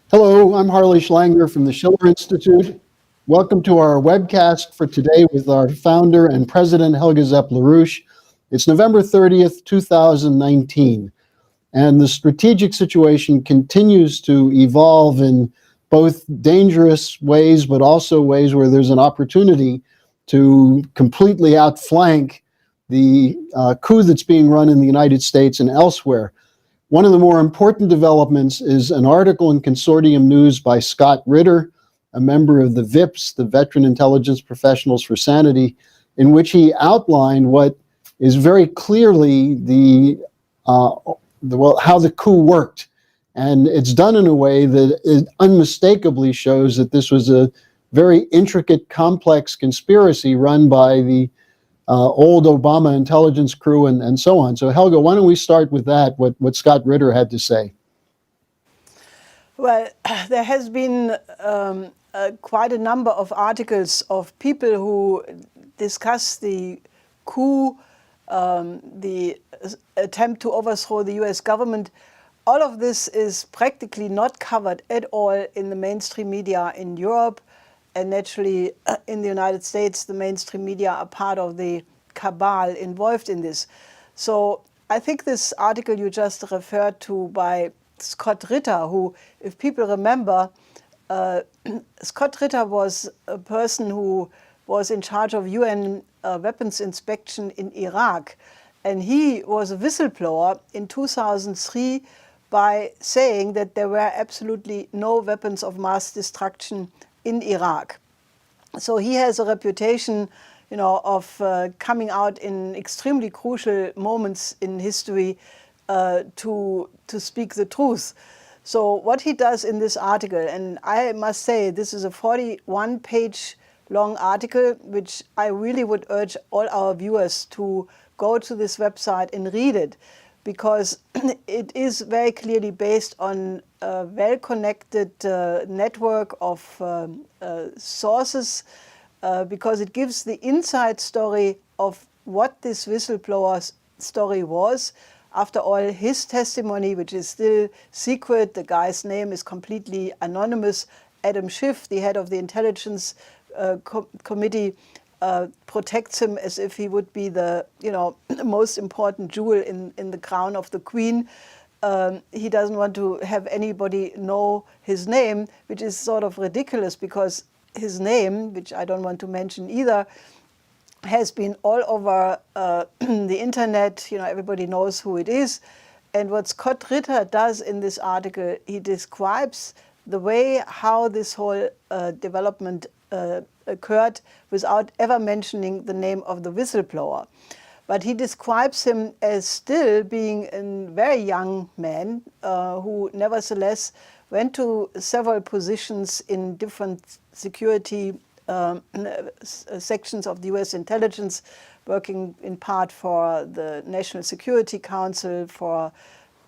Hello, I'm Harley Schlanger from the Schiller Institute. Welcome to our webcast for today with our founder and president, Helga Zepp-LaRouche. It's November 30th, 2019, and the strategic situation continues to evolve in both dangerous ways, but also ways where there's an opportunity to completely outflank the coup that's being run in the United States and elsewhere. One of the more important developments is an article in Consortium News by Scott Ritter, a member of the VIPs, the Veteran Intelligence Professionals for Sanity, in which he outlined what is very clearly how the coup worked. And it's done in a way that it unmistakably shows that this was a very intricate, complex conspiracy run by the old Obama intelligence crew and so on. So Helga, why don't we start with that, what Scott Ritter had to say. Well, there has been quite a number of articles of people who discuss the coup, the attempt to overthrow the US government. All of this is practically not covered at all in the mainstream media in Europe. And naturally, in the United States, the mainstream media are part of the cabal involved in this. So I think this article you just referred to by Scott Ritter, who, if people remember, Scott Ritter was a person who was in charge of UN weapons inspection in Iraq. And he was a whistleblower in 2003 by saying that there were absolutely no weapons of mass destruction in Iraq. So he has a reputation, of coming out in extremely crucial moments in history to speak the truth. So what he does in this article, and I must say this is a 41-page long article, which I really would urge all our viewers to go to this website and read it, because it is very clearly based on a well-connected network of sources, because it gives the inside story of what this whistleblower's story was. After all, his testimony, which is still secret, the guy's name is completely anonymous. Adam Schiff, the head of the Intelligence Committee, protects him as if he would be the most important jewel in the crown of the Queen. He doesn't want to have anybody know his name, which is sort of ridiculous, because his name, which I don't want to mention either, has been all over the internet. Everybody knows who it is. And what Scott Ritter does in this article, he describes the way how this whole development occurred without ever mentioning the name of the whistleblower. But he describes him as still being a very young man who nevertheless went to several positions in different security sections of the US intelligence, working in part for the National Security Council, for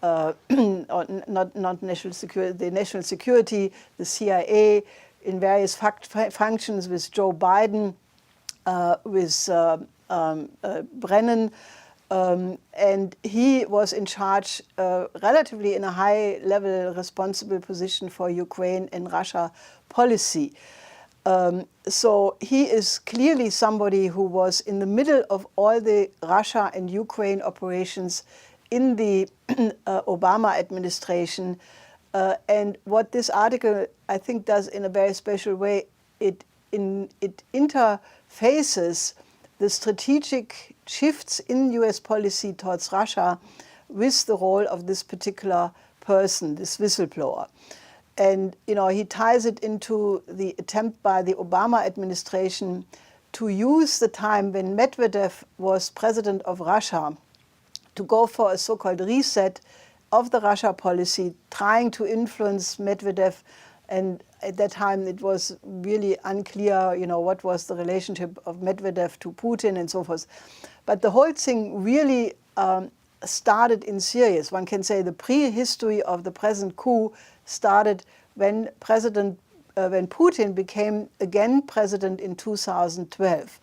not national security, the National Security, the CIA, in various functions with Joe Biden, with Brennan, and he was in charge, relatively in a high-level responsible position for Ukraine and Russia policy. So he is clearly somebody who was in the middle of all the Russia and Ukraine operations in the Obama administration. And what this article, I think, does in a very special way, it interfaces the strategic shifts in US policy towards Russia with the role of this particular person, this whistleblower. And he ties it into the attempt by the Obama administration to use the time when Medvedev was president of Russia to go for a so-called reset of the Russia policy, trying to influence Medvedev. And at that time, it was really unclear, what was the relationship of Medvedev to Putin and so forth. But the whole thing really started in serious. One can say the prehistory of the present coup started when Putin became again president in 2012.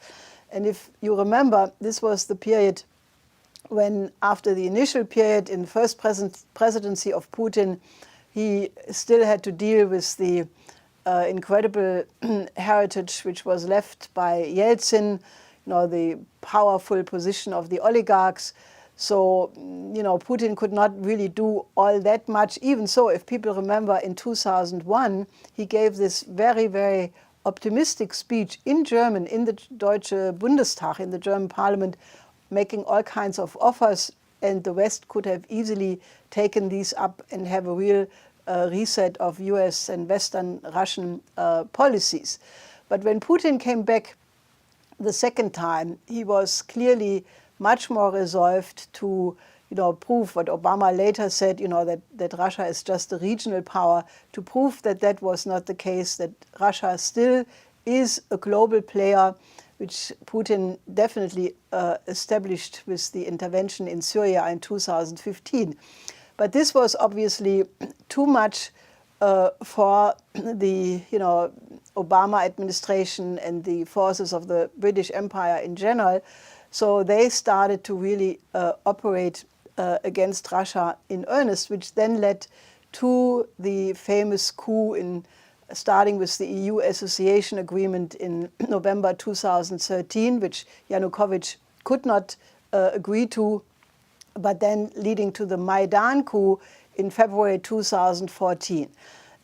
And if you remember, this was the period when, after the initial period in the first presidency of Putin, he still had to deal with the incredible heritage which was left by Yeltsin, the powerful position of the oligarchs. So, Putin could not really do all that much. Even so, if people remember, in 2001, he gave this very, very optimistic speech in German, in the Deutsche Bundestag, in the German parliament, making all kinds of offers, and the West could have easily taken these up and have a real reset of US and Western Russian policies. But when Putin came back the second time, he was clearly much more resolved to prove what Obama later said, that Russia is just a regional power, to prove that that was not the case, that Russia still is a global player, which Putin definitely established with the intervention in Syria in 2015. But this was obviously too much for the Obama administration and the forces of the British Empire in general. So they started to really operate against Russia in earnest, which then led to the famous coup starting with the EU association agreement in November 2013, which Yanukovych could not agree to, but then leading to the Maidan coup in February 2014.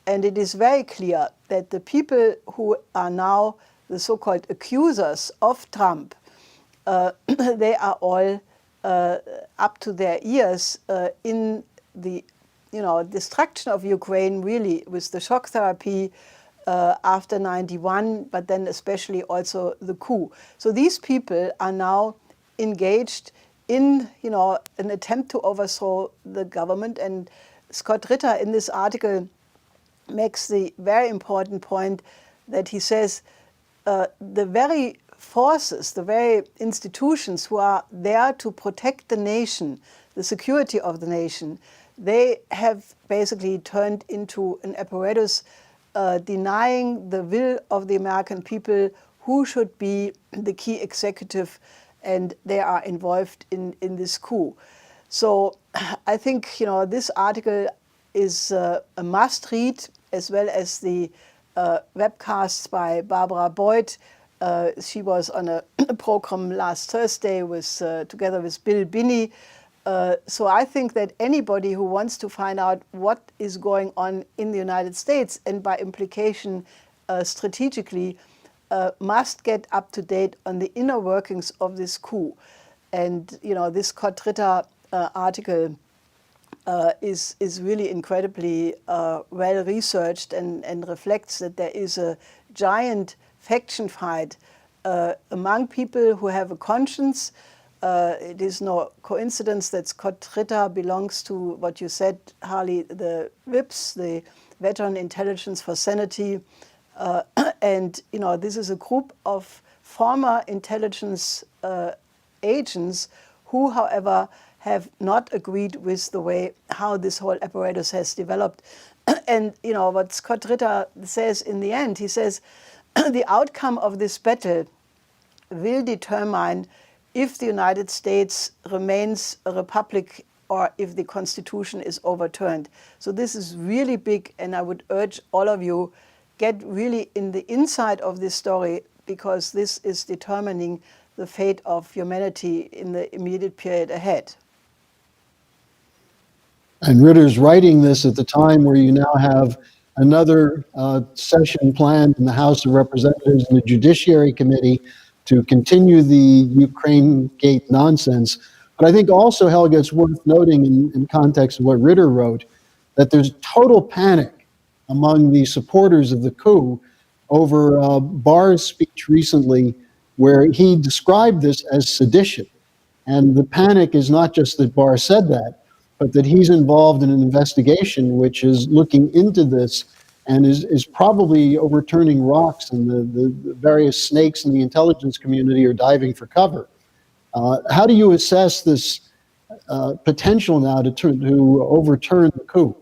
And it is very clear that the people who are now the so-called accusers of Trump, they are all up to their ears in the destruction of Ukraine, really, with the shock therapy after 91, but then especially also the coup. So these people are now engaged in an attempt to overthrow the government. And Scott Ritter in this article makes the very important point that he says the very forces, the very institutions who are there to protect the nation, the security of the nation, they have basically turned into an apparatus denying the will of the American people who should be the key executive, and they are involved in this coup. So I think this article is a must read, as well as the webcasts by Barbara Boyd. She was on a program last Thursday together with Bill Binney. So I think that anybody who wants to find out what is going on in the United States, and by implication strategically, must get up to date on the inner workings of this coup. And this Scott Ritter article is really incredibly well researched and reflects that there is a giant faction fight among people who have a conscience. It is no coincidence that Scott Ritter belongs to what you said, Harley, the VIPs, the Veteran Intelligence for Sanity. And this is a group of former intelligence agents who, however, have not agreed with the way how this whole apparatus has developed. And what Scott Ritter says in the end, he says, the outcome of this battle will determine if the United States remains a republic or if the Constitution is overturned. So this is really big, and I would urge all of you, get really in the inside of this story, because this is determining the fate of humanity in the immediate period ahead. And Ritter's writing this at the time where you now have another session planned in the House of Representatives and the Judiciary Committee to continue the Ukraine Gate nonsense. But I think also, Helga, it's worth noting in context of what Ritter wrote, that there's total panic among the supporters of the coup over Barr's speech recently, where he described this as sedition. And the panic is not just that Barr said that, but that he's involved in an investigation which is looking into this and is probably overturning rocks, and the various snakes in the intelligence community are diving for cover. How do you assess this potential now to overturn the coup?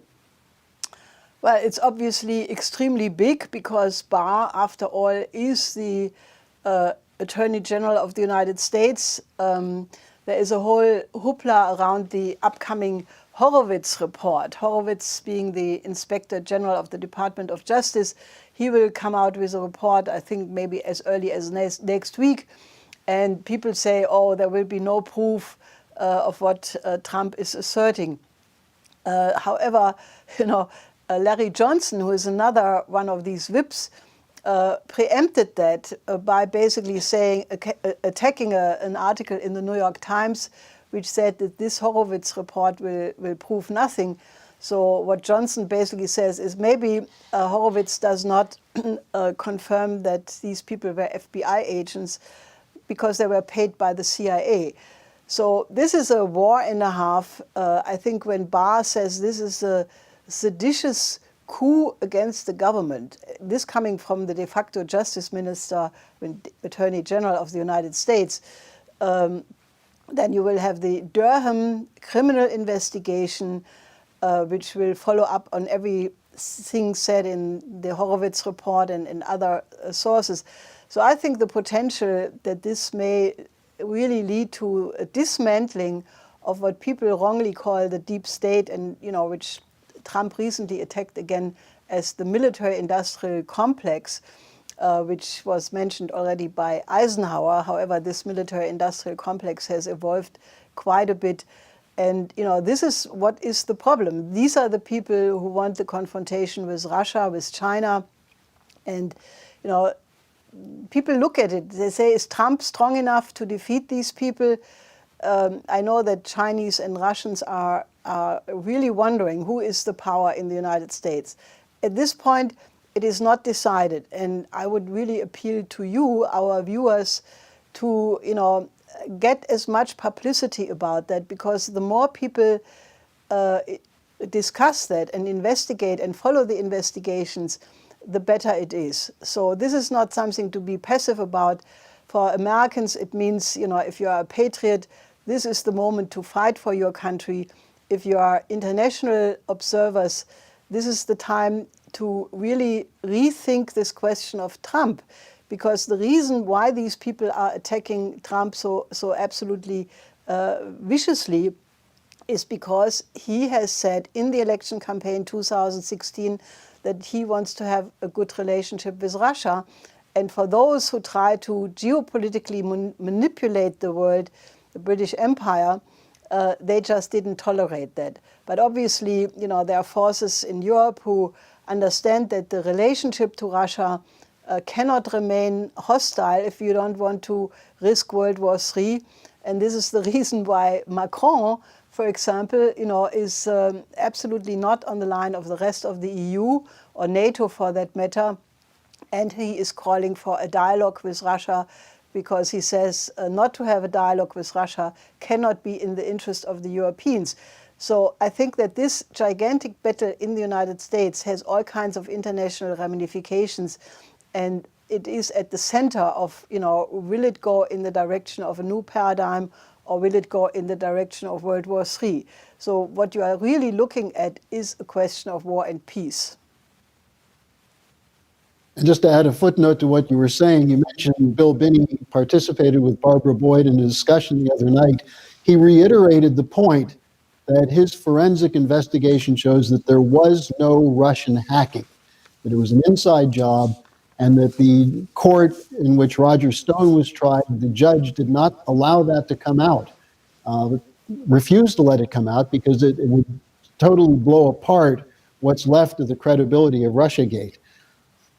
Well, it's obviously extremely big, because Barr, after all, is the Attorney General of the United States. There is a whole hoopla around the upcoming Horowitz report. Horowitz being the Inspector General of the Department of Justice, he will come out with a report, I think maybe as early as next week. And people say, oh, there will be no proof of what Trump is asserting. However, Larry Johnson, who is another one of these whips, preempted that by basically saying, attacking an article in the New York Times, which said that this Horowitz report will prove nothing. So what Johnson basically says is maybe Horowitz does not confirm that these people were FBI agents because they were paid by the CIA. So this is a war and a half. I think when Barr says this is a seditious coup against the government, this coming from the de facto Justice Minister, Attorney General of the United States, then you will have the Durham criminal investigation, which will follow up on everything said in the Horowitz report and in other sources. So I think the potential that this may really lead to a dismantling of what people wrongly call the deep state, and which Trump recently attacked again as the military-industrial complex, which was mentioned already by Eisenhower. However, this military-industrial complex has evolved quite a bit. And, this is what is the problem. These are the people who want the confrontation with Russia, with China. And, people look at it. They say, is Trump strong enough to defeat these people? I know that Chinese and Russians are really wondering who is the power in the United States. At this point, it is not decided, and I would really appeal to you, our viewers, to get as much publicity about that, because the more people discuss that and investigate and follow the investigations, the better it is. So this is not something to be passive about. For Americans, it means, if you are a patriot, this is the moment to fight for your country. If you are international observers, this is the time to really rethink this question of Trump, because the reason why these people are attacking Trump so absolutely viciously is because he has said in the election campaign 2016 that he wants to have a good relationship with Russia. And for those who try to geopolitically manipulate the world, the British Empire, they just didn't tolerate that. But obviously, there are forces in Europe who understand that the relationship to Russia cannot remain hostile if you don't want to risk World War III. And this is the reason why Macron, for example, is absolutely not on the line of the rest of the EU or NATO for that matter. And he is calling for a dialogue with Russia, because he says not to have a dialogue with Russia cannot be in the interest of the Europeans. So I think that this gigantic battle in the United States has all kinds of international ramifications, and it is at the center of, will it go in the direction of a new paradigm, or will it go in the direction of World War III? So what you are really looking at is a question of war and peace. And just to add a footnote to what you were saying, you mentioned Bill Binney participated with Barbara Boyd in a discussion the other night. He reiterated the point that his forensic investigation shows that there was no Russian hacking, that it was an inside job, and that the court in which Roger Stone was tried, the judge did not allow that to come out, refused to let it come out because it would totally blow apart what's left of the credibility of Russiagate.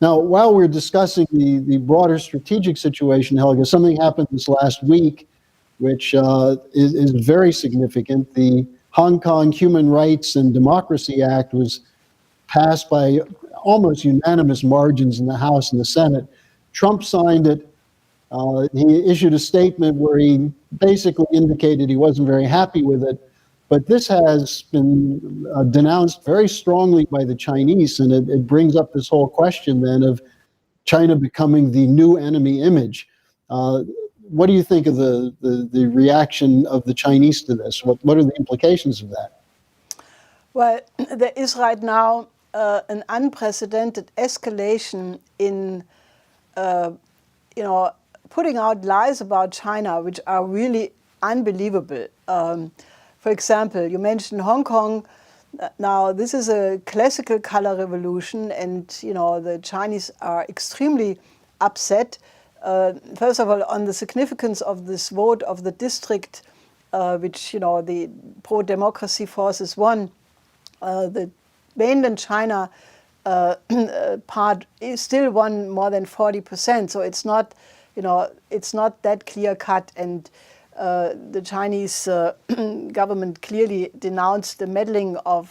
Now, while we're discussing the broader strategic situation, Helga, something happened this last week which is very significant. The Hong Kong Human Rights and Democracy Act was passed by almost unanimous margins in the House and the Senate. Trump signed it. He issued a statement where he basically indicated he wasn't very happy with it. But this has been denounced very strongly by the Chinese, and it brings up this whole question then of China becoming the new enemy image. What do you think of the reaction of the Chinese to this? What are the implications of that? Well, there is right now an unprecedented escalation in, putting out lies about China, which are really unbelievable. For example, you mentioned Hong Kong. Now, this is a classical color revolution, and the Chinese are extremely upset. First of all, on the significance of this vote of the district, which the pro-democracy forces won. The mainland China part is still won more than 40%, so it's not, it's not that clear cut. And the Chinese government clearly denounced the meddling of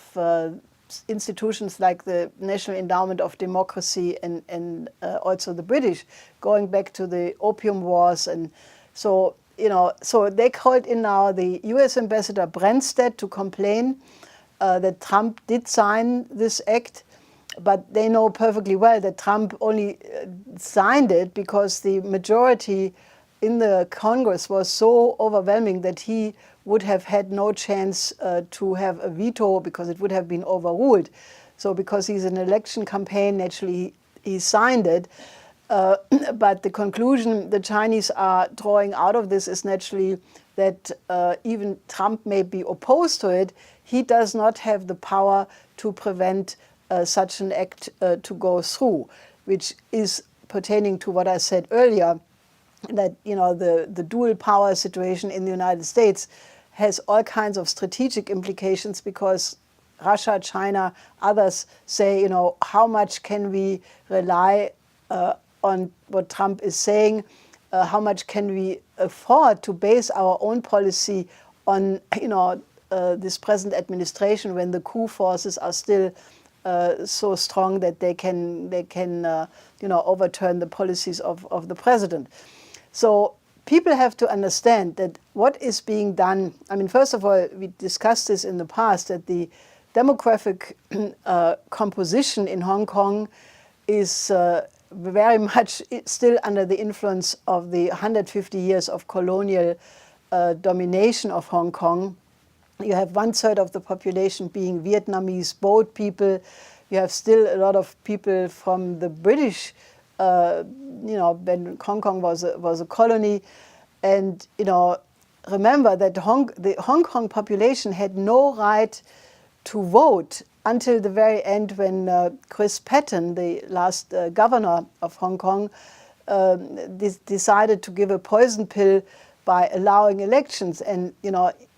institutions like the National Endowment of Democracy and also the British, going back to the Opium Wars. And so, so they called in now the US Ambassador Branstad to complain that Trump did sign this act, but they know perfectly well that Trump only signed it because the majority in the Congress was so overwhelming that he would have had no chance to have a veto because it would have been overruled. So because he's an election campaign, naturally he signed it. But the conclusion the Chinese are drawing out of this is naturally that even Trump may be opposed to it, he does not have the power to prevent such an act to go through, which is pertaining to what I said earlier, that the dual power situation in the United States has all kinds of strategic implications, because Russia, China, others say, how much can we rely on what Trump is saying? How much can we afford to base our own policy on, this present administration, when the coup forces are still so strong that they can overturn the policies of the president. So people have to understand that what is being done. I mean, first of all, we discussed this in the past, that the demographic composition in Hong Kong is very much still under the influence of the 150 years of colonial domination of Hong Kong. You have 1/3 of the population being Vietnamese boat people. You have still a lot of people from the British, when Hong Kong was a colony. And, remember that the Hong Kong population had no right to vote until the very end, when Chris Patten, the last governor of Hong Kong, decided to give a poison pill by allowing elections. And,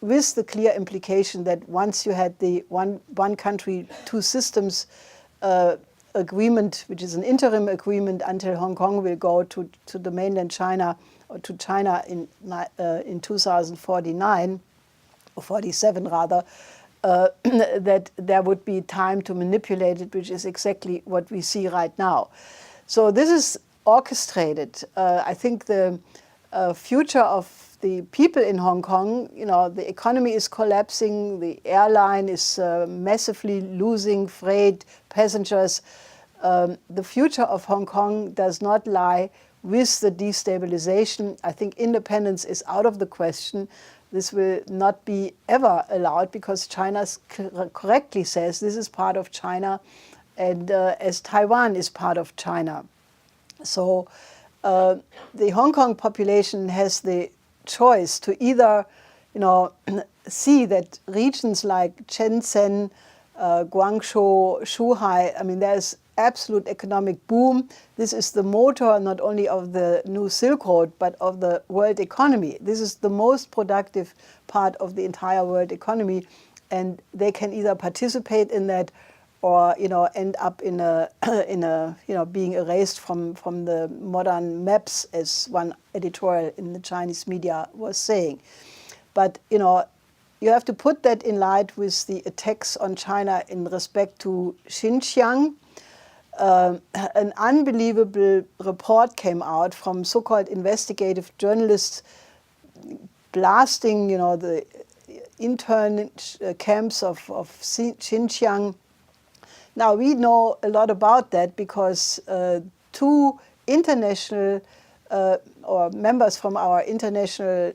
with the clear implication that once you had the one country, two systems agreement, which is an interim agreement until Hong Kong will go to the mainland China, or to China in 2049, or 47 rather, that there would be time to manipulate it, which is exactly what we see right now. So this is orchestrated. I think the future of the people in Hong Kong, the economy is collapsing, the airline is massively losing freight, passengers. The future of Hong Kong does not lie with the destabilization. I think independence is out of the question. This will not be ever allowed, because China correctly says this is part of China, and as Taiwan is part of China. So the Hong Kong population has the choice to either, see that regions like Shenzhen, Guangzhou, Shanghai, I mean, there's absolute economic boom. This is the motor not only of the new Silk Road, but of the world economy. This is the most productive part of the entire world economy, and they can either participate in that, or end up in a being erased from the modern maps, as one editorial in the Chinese media was saying. But you have to put that in light with the attacks on China in respect to Xinjiang. An unbelievable report came out from so-called investigative journalists blasting, the intern camps of Xinjiang. Now, we know a lot about that because two international or members from our international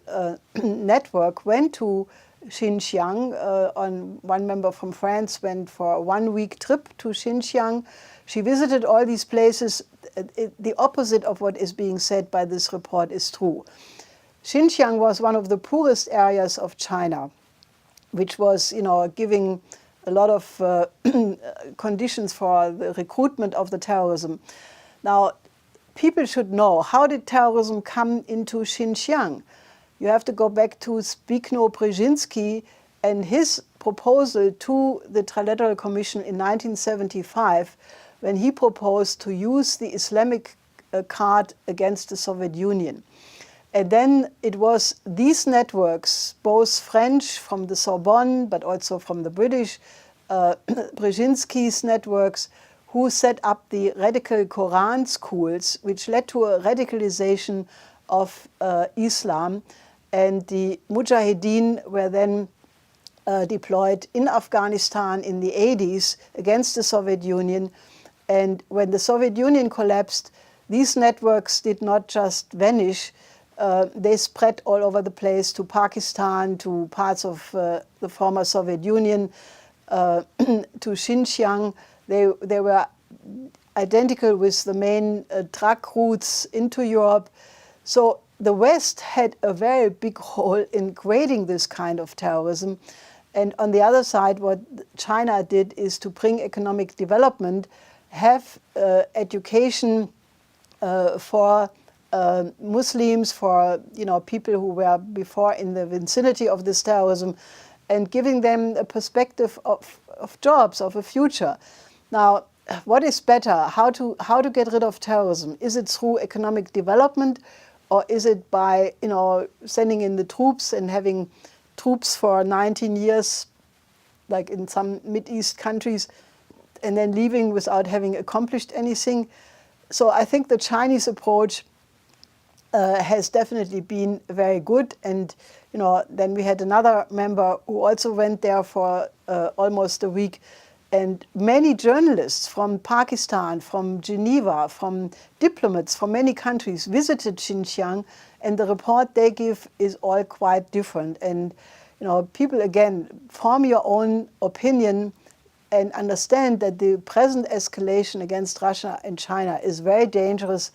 network went to Xinjiang. One member from France went for a 1-week trip to Xinjiang. She visited all these places. The opposite of what is being said by this report is true. Xinjiang was one of the poorest areas of China, which was, giving a lot of conditions for the recruitment of the terrorism. Now, people should know, how did terrorism come into Xinjiang? You have to go back to Zbigniew Brzezinski and his proposal to the Trilateral Commission in 1975, when he proposed to use the Islamic card against the Soviet Union. And then it was these networks, both French from the Sorbonne, but also from the British, Brzezinski's networks, who set up the radical Quran schools, which led to a radicalization of Islam. And the Mujahideen were then deployed in Afghanistan in the 80s against the Soviet Union. And when the Soviet Union collapsed, these networks did not just vanish, they spread all over the place to Pakistan, to parts of the former Soviet Union, to Xinjiang. They were identical with the main drug routes into Europe. So the West had a very big role in creating this kind of terrorism. And on the other side, what China did is to bring economic development, have education for Muslims, for people who were before in the vicinity of this terrorism, and giving them a perspective of jobs, of a future. Now, what is better? How to get rid of terrorism? Is it through economic development, or is it by sending in the troops and having troops for 19 years, like in some Mideast countries, and then leaving without having accomplished anything? So I think the Chinese approach has definitely been very good. And then we had another member who also went there for almost a week. And many journalists from Pakistan, from Geneva, from diplomats from many countries visited Xinjiang, and the report they give is all quite different. And people, again, form your own opinion and understand that the present escalation against Russia and China is very dangerous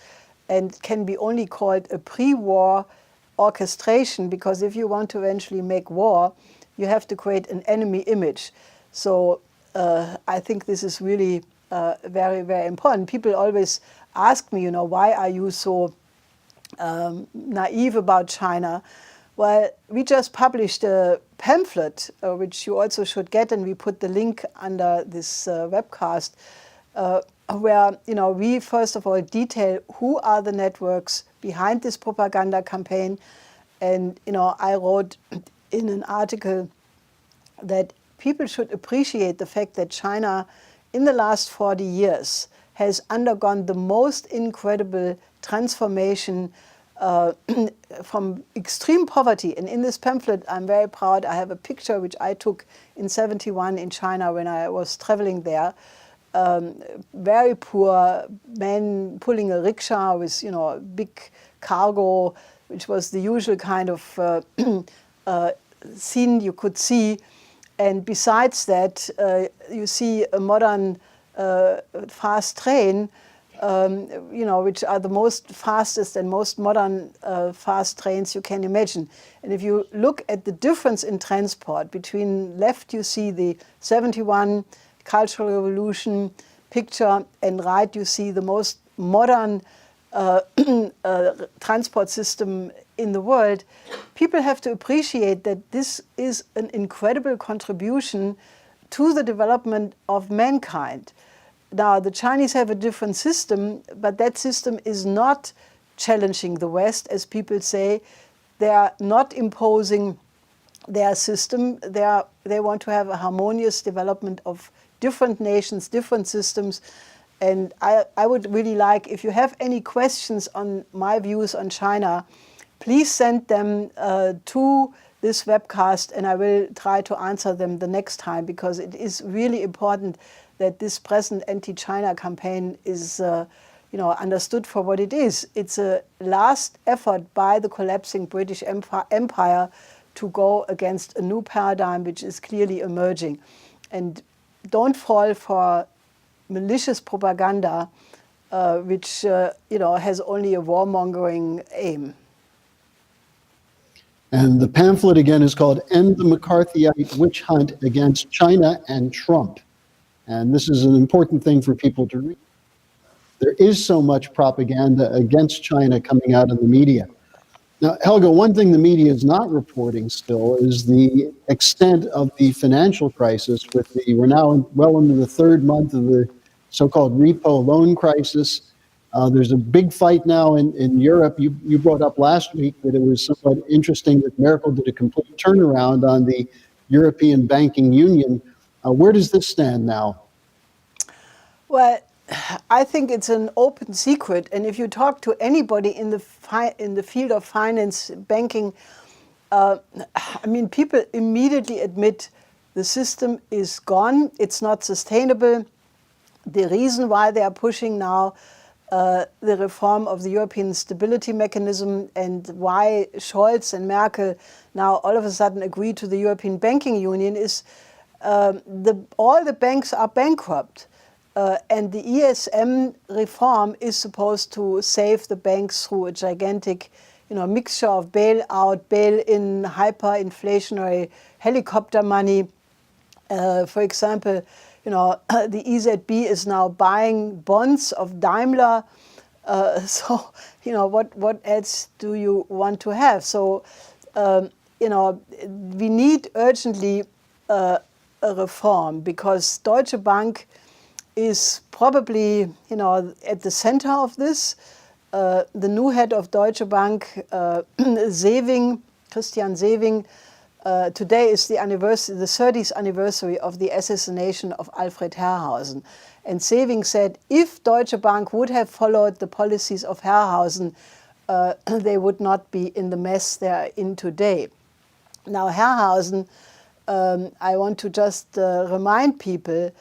and can be only called a pre-war orchestration, because if you want to eventually make war, you have to create an enemy image. So I think this is really very, very important. People always ask me, why are you so naive about China? Well, we just published a pamphlet, which you also should get, and we put the link under this webcast, where we first of all detail who are the networks behind this propaganda campaign. And I wrote in an article that people should appreciate the fact that China, in the last 40 years, has undergone the most incredible transformation from extreme poverty. And in this pamphlet, I'm very proud, I have a picture which I took in '71 in China when I was traveling there. Very poor men pulling a rickshaw with, big cargo, which was the usual kind of scene you could see. And besides that, you see a modern fast train, which are the most fastest and most modern fast trains you can imagine. And if you look at the difference in transport, between left you see the '71 Cultural Revolution picture, and right you see the most modern transport system in the world. People have to appreciate that this is an incredible contribution to the development of mankind. Now, the Chinese have a different system, but that system is not challenging the West, as people say. They are not imposing their system. They want to have a harmonious development of different nations, different systems. And I would really like, if you have any questions on my views on China, please send them to this webcast, and I will try to answer them the next time, because it is really important that this present anti-China campaign is understood for what it is. It's a last effort by the collapsing British Empire to go against a new paradigm which is clearly emerging. And don't fall for malicious propaganda which has only a warmongering aim. And the pamphlet again is called End the McCarthyite Witch Hunt Against China and Trump. And this is an important thing for people to read. There is so much propaganda against China coming out in the media. Now, Helga, one thing the media is not reporting still is the extent of the financial crisis. We're now well into the third month of the so-called repo loan crisis. There's a big fight now in Europe. You brought up last week that it was somewhat interesting that Merkel did a complete turnaround on the European banking union. Where does this stand now? Well, I think it's an open secret, and if you talk to anybody in the field of finance, banking, I mean, people immediately admit the system is gone. It's not sustainable. The reason why they are pushing now the reform of the European Stability Mechanism and why Scholz and Merkel now all of a sudden agree to the European Banking Union is all the banks are bankrupt. And the ESM reform is supposed to save the banks through a gigantic, mixture of bailout, bail-in, hyperinflationary helicopter money. For example, the EZB is now buying bonds of Daimler. So, what else do you want to have? So, we need urgently a reform because Deutsche Bank is probably, at the center of this. The new head of Deutsche Bank, Christian Sewing, today is the 30th anniversary of the assassination of Alfred Herrhausen. And Sewing said, if Deutsche Bank would have followed the policies of Herrhausen, they would not be in the mess they are in today. Now, Herrhausen, I want to just remind people,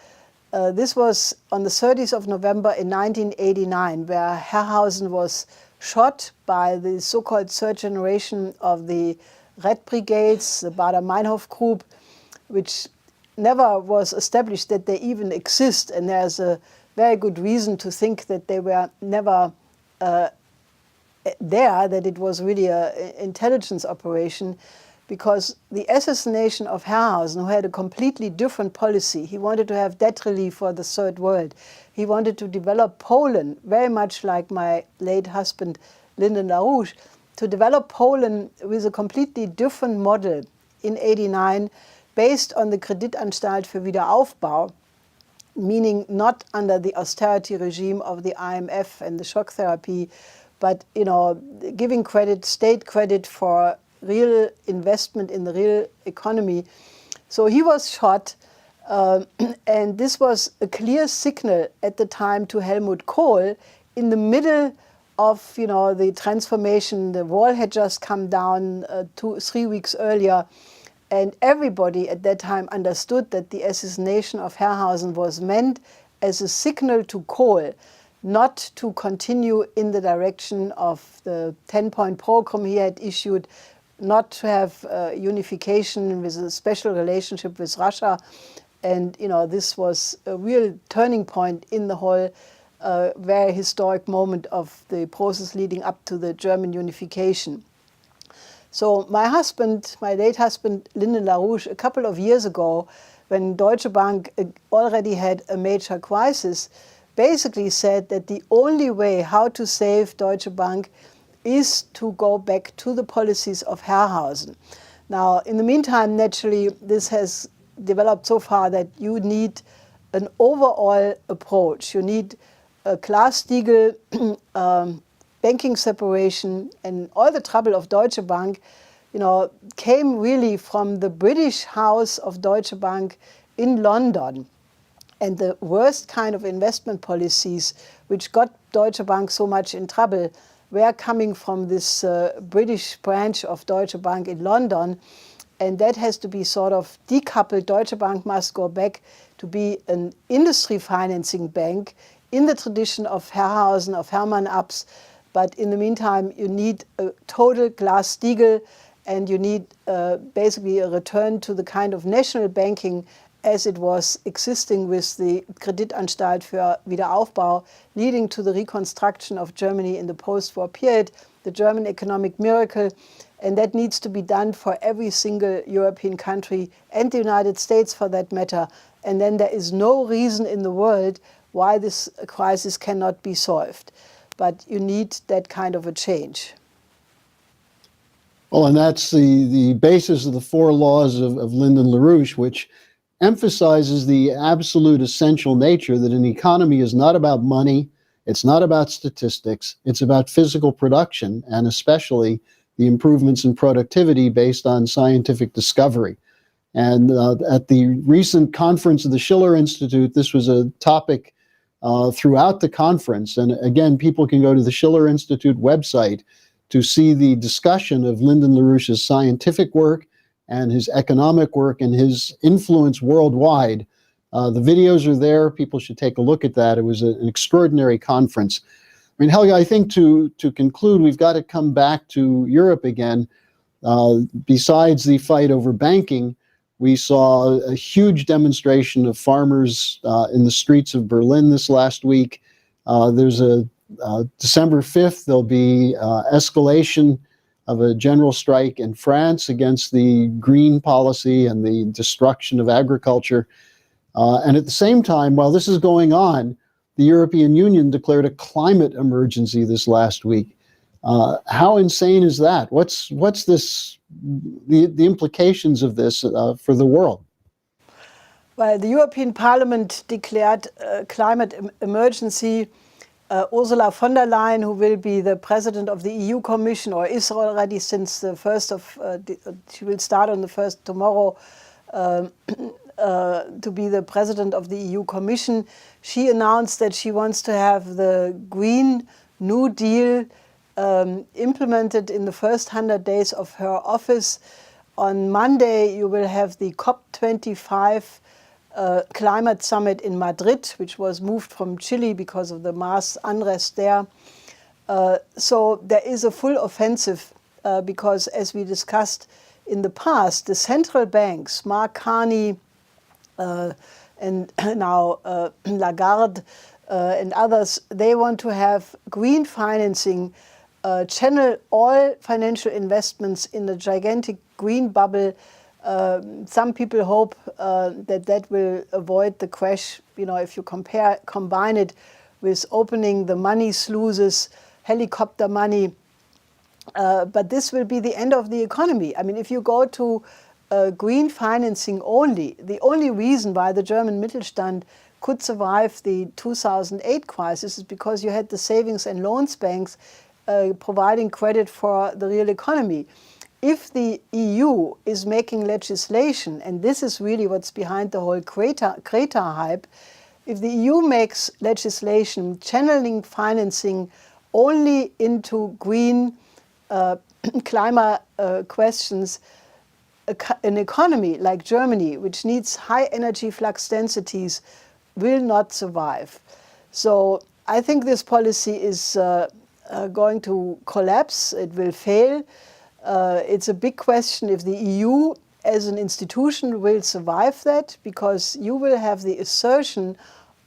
this was on the 30th of November in 1989, where Herrhausen was shot by the so-called third generation of the Red Brigades, the Baader-Meinhof group, which never was established that they even exist. And there's a very good reason to think that they were never there, that it was really an intelligence operation. Because the assassination of Herrhausen, who had a completely different policy, he wanted to have debt relief for the Third World. He wanted to develop Poland, very much like my late husband, Lyndon LaRouche, to develop Poland with a completely different model in '89, based on the Kreditanstalt für Wiederaufbau, meaning not under the austerity regime of the IMF and the shock therapy, but giving credit, state credit for real investment in the real economy. So he was shot, and this was a clear signal at the time to Helmut Kohl in the middle of the transformation. The wall had just come down 3 weeks earlier, and everybody at that time understood that the assassination of Herrhausen was meant as a signal to Kohl not to continue in the direction of the 10-point program he had issued, not to have unification with a special relationship with Russia. And, this was a real turning point in the whole very historic moment of the process leading up to the German unification. So my late husband, Lyndon LaRouche, a couple of years ago, when Deutsche Bank already had a major crisis, basically said that the only way how to save Deutsche Bank is to go back to the policies of Herrhausen. Now, in the meantime, naturally, this has developed so far that you need an overall approach. You need a Glass-Steagall banking separation, and all the trouble of Deutsche Bank, came really from the British house of Deutsche Bank in London. And the worst kind of investment policies, which got Deutsche Bank so much in trouble, were coming from this British branch of Deutsche Bank in London. And that has to be sort of decoupled. Deutsche Bank must go back to be an industry financing bank in the tradition of Herrhausen, of Hermann Abs. But in the meantime, you need a total Glass-Steagall, and you need basically a return to the kind of national banking as it was existing with the Kreditanstalt für Wiederaufbau, leading to the reconstruction of Germany in the post-war period, the German economic miracle. And that needs to be done for every single European country and the United States for that matter. And then there is no reason in the world why this crisis cannot be solved. But you need that kind of a change. Well, and that's the basis of the 4 laws of Lyndon LaRouche, which emphasizes the absolute essential nature that an economy is not about money, it's not about statistics, it's about physical production, and especially the improvements in productivity based on scientific discovery. And at the recent conference of the Schiller Institute, this was a topic throughout the conference. And again, people can go to the Schiller Institute website to see the discussion of Lyndon LaRouche's scientific work and his economic work and his influence worldwide. The videos are there. People should take a look at that. It was an extraordinary conference. I mean, Helga, I think to conclude, we've got to come back to Europe again. Besides the fight over banking, we saw a huge demonstration of farmers in the streets of Berlin this last week. There's a December 5th, there'll be escalation of a general strike in France against the green policy and the destruction of agriculture. And at the same time, while this is going on, the European Union declared a climate emergency this last week. How insane is that? What's this? The implications of this for the world? Well, the European Parliament declared a climate emergency. Ursula von der Leyen, who will be the president of the EU Commission, or is already since the 1st of, she will start on the 1st tomorrow, to be the president of the EU Commission. She announced that she wants to have the Green New Deal implemented in the first 100 days of her office. On Monday, you will have the COP25 climate summit in Madrid, which was moved from Chile because of the mass unrest there. So there is a full offensive because, as we discussed in the past, the central banks, Mark Carney and now Lagarde and others, they want to have green financing, channel all financial investments in a gigantic green bubble. Some people hope that will avoid the crash, you know, if you combine it with opening the money sluices, helicopter money. But this will be the end of the economy. I mean, if you go to green financing only, the only reason why the German Mittelstand could survive the 2008 crisis is because you had the savings and loans banks providing credit for the real economy. If the EU is making legislation, and this is really what's behind the whole Greta hype, if the EU makes legislation channeling financing only into green climate questions, an economy like Germany, which needs high energy flux densities, will not survive. So I think this policy is going to collapse. It will fail. It's a big question if the EU as an institution will survive that, because you will have the assertion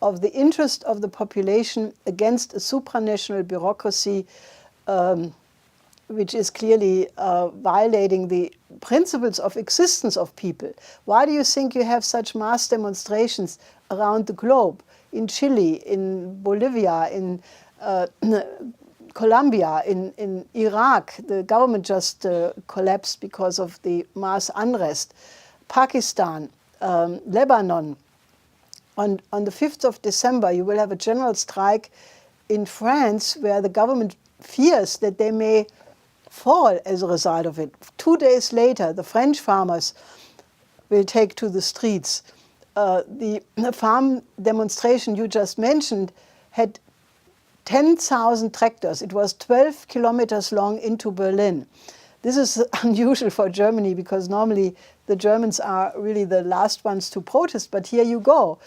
of the interest of the population against a supranational bureaucracy, which is clearly violating the principles of existence of people. Why do you think you have such mass demonstrations around the globe, in Chile, in Bolivia, in Colombia, in Iraq? The government just collapsed because of the mass unrest. Pakistan, Lebanon. On the 5th of December, you will have a general strike in France where the government fears that they may fall as a result of it. 2 days later, the French farmers will take to the streets. The farm demonstration you just mentioned had 10,000 tractors. It was 12 kilometers long into Berlin. This is unusual for Germany because normally the Germans are really the last ones to protest, but here you go.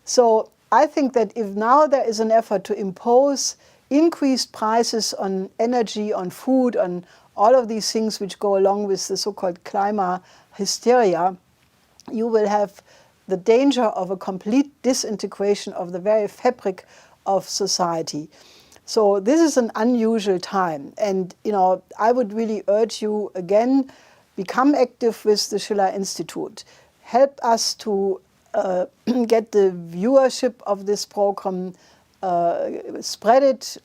So I think that if now there is an effort to impose increased prices on energy, on food, on all of these things which go along with the so-called climate hysteria, you will have the danger of a complete disintegration of the very fabric of society. So this is an unusual time. And, I would really urge you again, become active with the Schiller Institute. Help us to get the viewership of this program, spread it,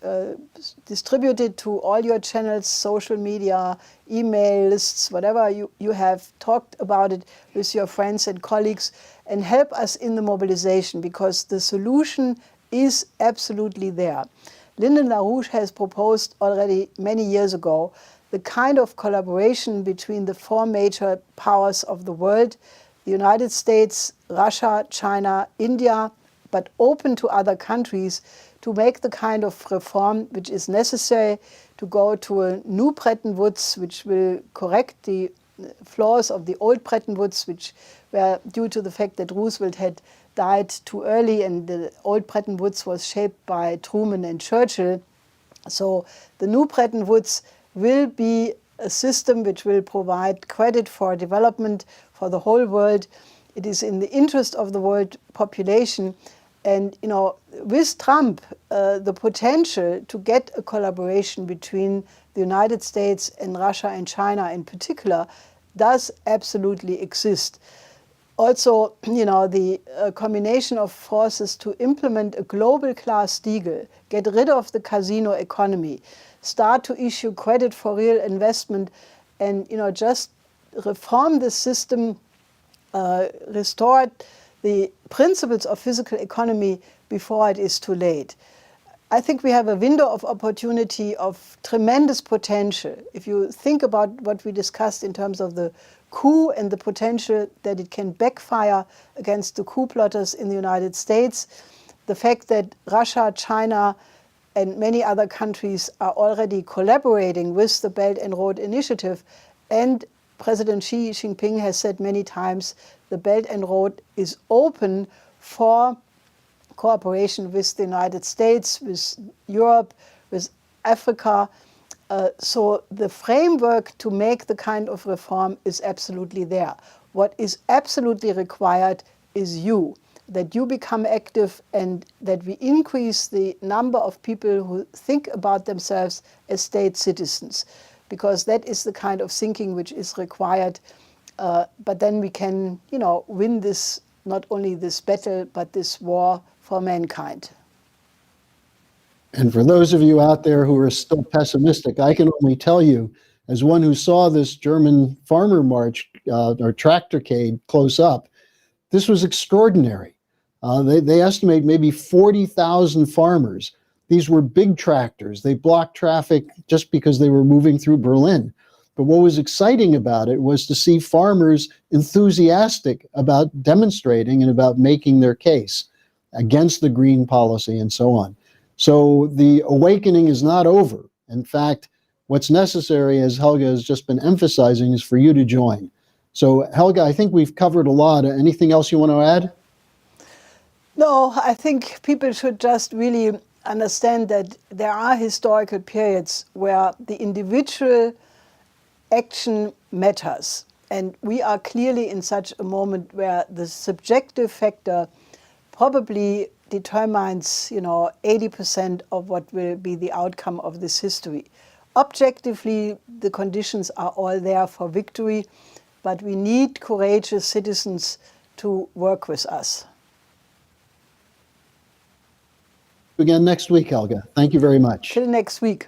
distribute it to all your channels, social media, email lists, whatever you have, talked about it with your friends and colleagues, and help us in the mobilization, because the solution is absolutely there. Lyndon LaRouche has proposed already many years ago the kind of collaboration between the four major powers of the world, the United States, Russia, China, India, but open to other countries, to make the kind of reform which is necessary to go to a new Bretton Woods, which will correct the flaws of the old Bretton Woods, which were due to the fact that Roosevelt had died too early and the old Bretton Woods was shaped by Truman and Churchill. So the new Bretton Woods will be a system which will provide credit for development for the whole world. It is in the interest of the world population. And, with Trump, the potential to get a collaboration between the United States and Russia and China in particular does absolutely exist. Also, the combination of forces to implement a global Glass-Steagall, get rid of the casino economy, start to issue credit for real investment, and just reform the system, restore the principles of physical economy before it is too late. I think we have a window of opportunity of tremendous potential. If you think about what we discussed in terms of the coup and the potential that it can backfire against the coup plotters in the United States, the fact that Russia, China, and many other countries are already collaborating with the Belt and Road Initiative, and President Xi Jinping has said many times the Belt and Road is open for cooperation with the United States, with Europe, with Africa. So the framework to make the kind of reform is absolutely there. What is absolutely required is that you become active and that we increase the number of people who think about themselves as state citizens, because that is the kind of thinking which is required. But then we can, win this, not only this battle, but this war for mankind. And for those of you out there who are still pessimistic, I can only tell you, as one who saw this German farmer march or tractorcade close up, this was extraordinary. They estimate maybe 40,000 farmers. These were big tractors. They blocked traffic just because they were moving through Berlin. But what was exciting about it was to see farmers enthusiastic about demonstrating and about making their case against the green policy and so on. So the awakening is not over. In fact, what's necessary, as Helga has just been emphasizing, is for you to join. So Helga, I think we've covered a lot. Anything else you want to add? No, I think people should just really understand that there are historical periods where the individual action matters. And we are clearly in such a moment where the subjective factor probably determines, 80% of what will be the outcome of this history. Objectively, the conditions are all there for victory, but we need courageous citizens to work with us. Again next week, Helga. Thank you very much. Till next week.